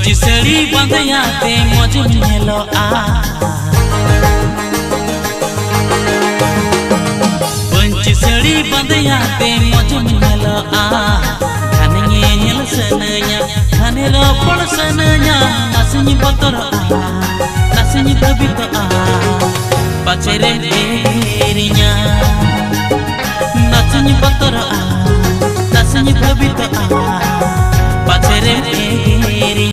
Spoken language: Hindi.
पंची सड़ी बंदयाते मज मेलो आ पंची सड़ी बंदयाते मज मेलो आ खाने येल सनया खाने लो पड़ सनया नसनी बतर आ नसनी कभी तो आ पचरे तेरिया